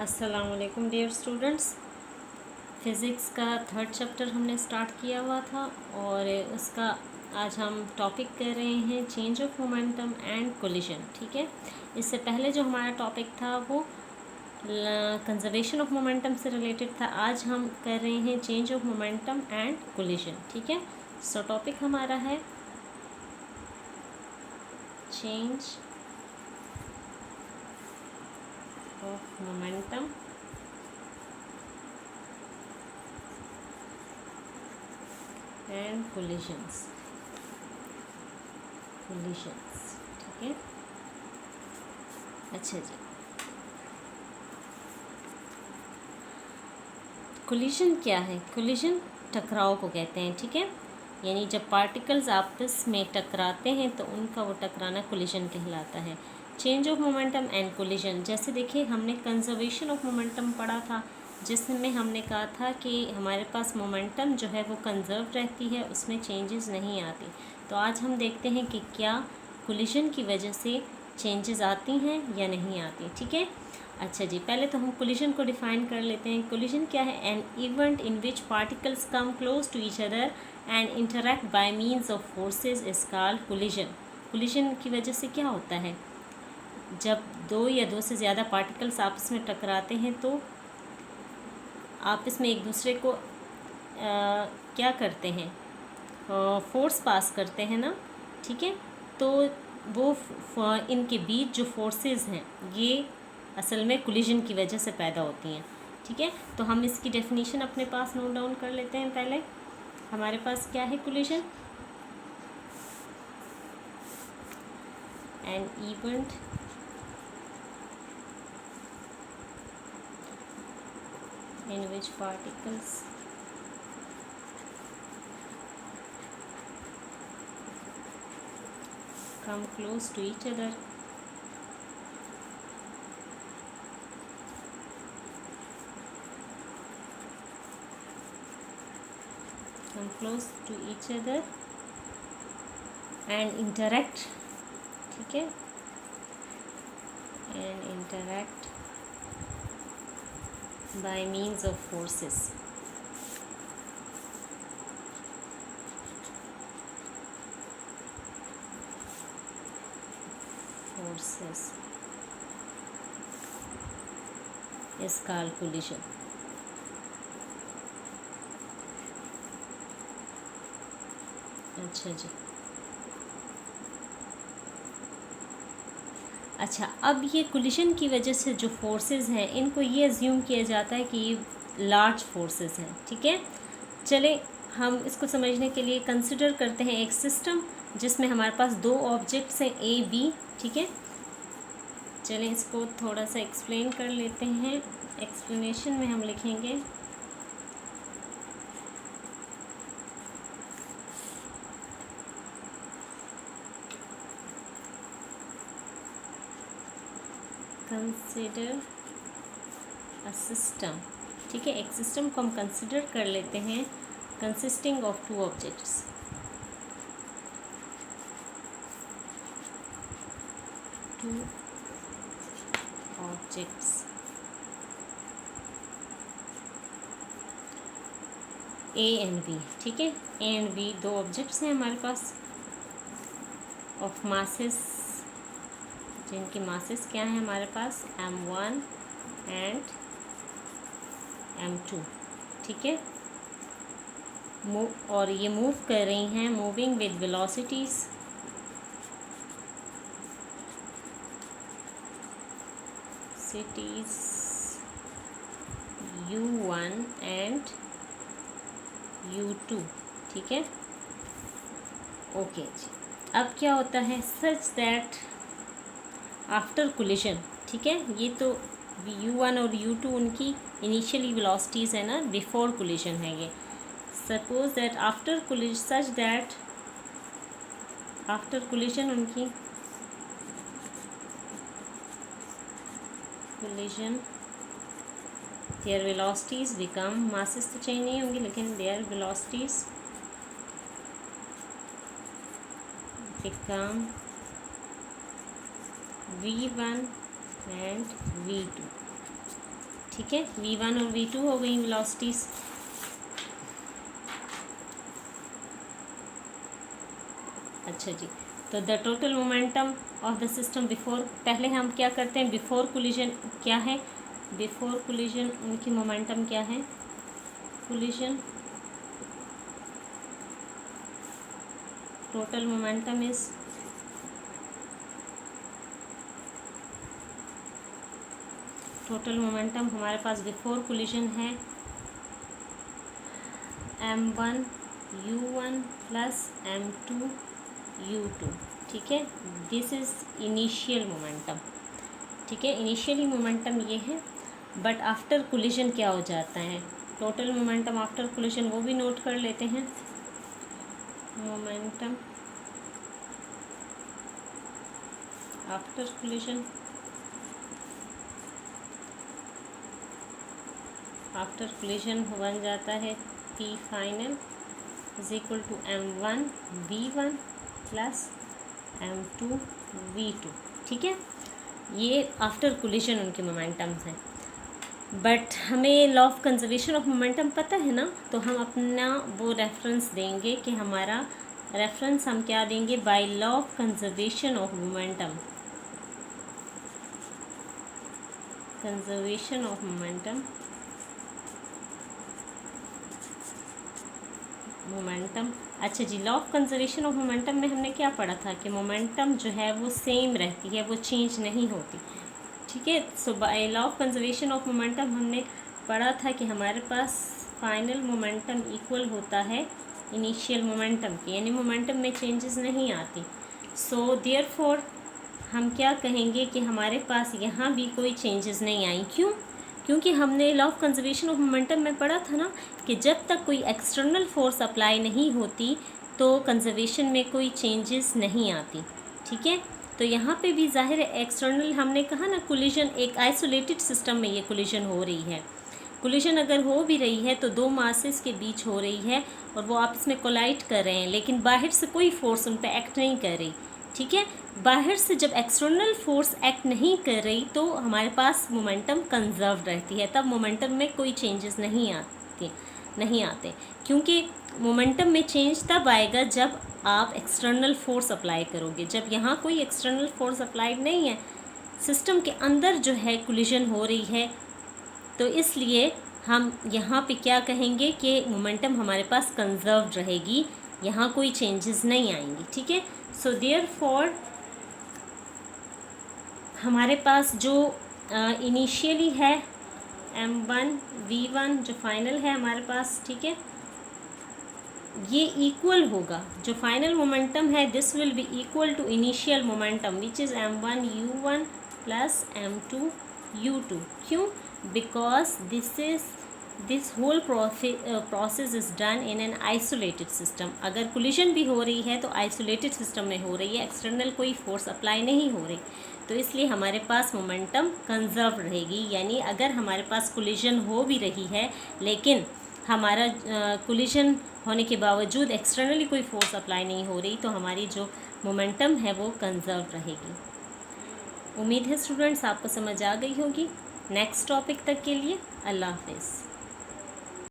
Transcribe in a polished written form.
अस्सलामुअलैकुम dear students. Physics का third chapter हमने स्टार्ट किया हुआ था और उसका आज हम टॉपिक कर रहे हैं change of momentum and collision. ठीक है, इससे पहले जो हमारा टॉपिक था वो कंजर्वेशन ऑफ मोमेंटम से रिलेटेड था। आज हम कर रहे हैं change of momentum and collision. ठीक है, सो टॉपिक हमारा है change of momentum and collisions. ठीक है, अच्छा जी। कोलिशन क्या है? कोलिशन टकराव को कहते हैं। ठीक है, यानी जब पार्टिकल्स आपस में टकराते हैं तो उनका वो टकराना कोलिशन कहलाता है। Change of momentum and collision, जैसे देखिए हमने कंजर्वेशन ऑफ मोमेंटम पढ़ा था जिसमें हमने कहा था कि हमारे पास मोमेंटम जो है वो कंजर्व रहती है, उसमें चेंजेस नहीं आती। तो आज हम देखते हैं कि क्या कोलिशन की वजह से चेंजेस आती हैं या नहीं आती। ठीक है, अच्छा जी, पहले तो हम कोलिशन को डिफ़ाइन कर लेते हैं। कोलिशन क्या है? An event in which particles come close to each other and interact by means of forces is called collision. Collision की वजह से क्या होता है? जब दो या दो से ज़्यादा पार्टिकल्स आपस में टकराते हैं तो आपस में एक दूसरे को क्या करते हैं? फोर्स पास करते हैं ना। ठीक है, तो वो इनके बीच जो फोर्सेस हैं ये असल में कोलिशन की वजह से पैदा होती हैं। ठीक है, तो हम इसकी डेफिनेशन अपने पास नोट डाउन कर लेते हैं। पहले हमारे पास क्या है? Collision an event in which particles come close to each other and interact. ठीक है, and interact by means of forces. is called collision. अच्छा जी, अच्छा, अब ये कोलिशन की वजह से जो फोर्सेस हैं इनको ये अज्यूम किया जाता है कि ये लार्ज फोर्सेस हैं। ठीक है, चले हम इसको समझने के लिए कंसिडर करते हैं एक सिस्टम जिसमें हमारे पास दो ऑब्जेक्ट्स हैं ए बी। ठीक है, चलें इसको थोड़ा सा एक्सप्लेन कर लेते हैं। एक्सप्लेनेशन में हम लिखेंगे कंसिडर अ सिस्टम। ठीक है, एक सिस्टम को हम कंसिडर कर लेते हैं consisting of two objects. A and B. ठीक है, ए एंड बी दो ऑब्जेक्ट्स हैं हमारे पास ऑफ मासेस, जिनकी मासेस क्या है हमारे पास? m1 and m2। ठीक है, और ये मूव कर रही हैं moving with velocities u1 and u2। ठीक है, ओके जी। अब क्या होता है? सच दैट आफ्टर कोलिशन, ठीक है, ये तो u1 और u2 उनकी इनिशियली वेलोसिटीज़ है ना, बिफोर कोलिशन है ये। Suppose that after collision, such that after collision उनकी collision their velocities become, masses तो चेंज नहीं होंगी लेकिन there velocities become v1 and v2। ठीक है, v1 और v2 हो गई वेलोसिटीज़। अच्छा जी, तो the total momentum of the system before, पहले हम क्या करते हैं, बिफोर कोलिजन क्या है, बिफोर कोलिजन उनकी मोमेंटम क्या है, collision total momentum is total momentum हमारे पास बिफोर कोलिजन है m1 u1 plus m2 u2, ठीक है, दिस इज़ इनिशियल मोमेंटम, ठीक है, इनिशियली मोमेंटम ये है। बट आफ्टर कोलिजन क्या हो जाता है, टोटल मोमेंटम आफ्टर कोलिजन, वो भी नोट कर लेते हैं। Momentum after collision, after collision बन जाता है P final is equal to m1 v1 plus m2 v2, ठीक है, ये आफ्टर कोलिजन उनके मोमेंटम्स हैं। बट हमें law of conservation of momentum पता है ना, तो हम अपना वो रेफरेंस देंगे कि हमारा रेफरेंस हम क्या देंगे, by law of conservation of momentum, conservation of momentum, momentum. अच्छा जी, law of conservation of momentum में हमने क्या पढ़ा था कि मोमेंटम जो है वो सेम रहती है, वो चेंज नहीं होती, ठीक है। So by law of conservation of momentum हमने पढ़ा था कि हमारे पास फाइनल मोमेंटम इक्वल होता है इनिशियल मोमेंटम के, यानी मोमेंटम में चेंजेस नहीं आती। सो देयरफॉर हम क्या कहेंगे कि हमारे पास यहाँ भी कोई चेंजेस नहीं आई। क्यों? क्योंकि हमने law of conservation of momentum में पढ़ा था ना कि जब तक कोई एक्सटर्नल फोर्स अप्लाई नहीं होती तो कंजर्वेशन में कोई चेंजेस नहीं आती, ठीक है। तो यहाँ पे भी जाहिर है एक्सटर्नल, हमने कहा ना कोलिजन एक आइसोलेटेड सिस्टम में ये कोलिजन हो रही है। कोलिजन अगर हो भी रही है तो दो मासेस के बीच हो रही है और वो आपस में कोलाइड कर रहे हैं, लेकिन बाहर से कोई फोर्स उन पर एक्ट नहीं कर रही, ठीक है। बाहर से जब एक्सटर्नल फोर्स एक्ट नहीं कर रही तो हमारे पास मोमेंटम कंजर्व रहती है, तब मोमेंटम में कोई चेंजेस नहीं आते, क्योंकि मोमेंटम में चेंज तब आएगा जब आप एक्सटर्नल फोर्स अप्लाई करोगे। जब यहाँ कोई एक्सटर्नल फोर्स अप्लाइड नहीं है, सिस्टम के अंदर जो है कोलिजन हो रही है, तो इसलिए हम यहाँ पे क्या कहेंगे कि मोमेंटम हमारे पास कंजर्व्ड रहेगी, यहाँ कोई चेंजेस नहीं आएंगी, ठीक है। सो देयरफॉर हमारे पास जो इनिशियली है m1 v1 जो फाइनल है हमारे पास, ठीक है, ये इक्वल होगा, जो फाइनल मोमेंटम है this will be equal to initial momentum which is m1 u1 plus m2 u2। क्यों? Because this whole process is done in an isolated system. अगर कोलिजन भी हो रही है तो आइसोलेटेड सिस्टम में हो रही है, एक्सटर्नल कोई फोर्स अप्लाई नहीं हो रही, तो इसलिए हमारे पास मोमेंटम कंजर्व रहेगी। यानी अगर हमारे पास कोलिजन हो भी रही है लेकिन हमारा कोलिजन होने के बावजूद एक्सटर्नली कोई फोर्स अप्लाई नहीं हो रही, तो हमारी जो मोमेंटम है वो कंजर्व रहेगी। उम्मीद है स्टूडेंट्स आपको समझ आ गई होगी। नेक्स्ट टॉपिक तक के लिए अल्लाह हाफिज़।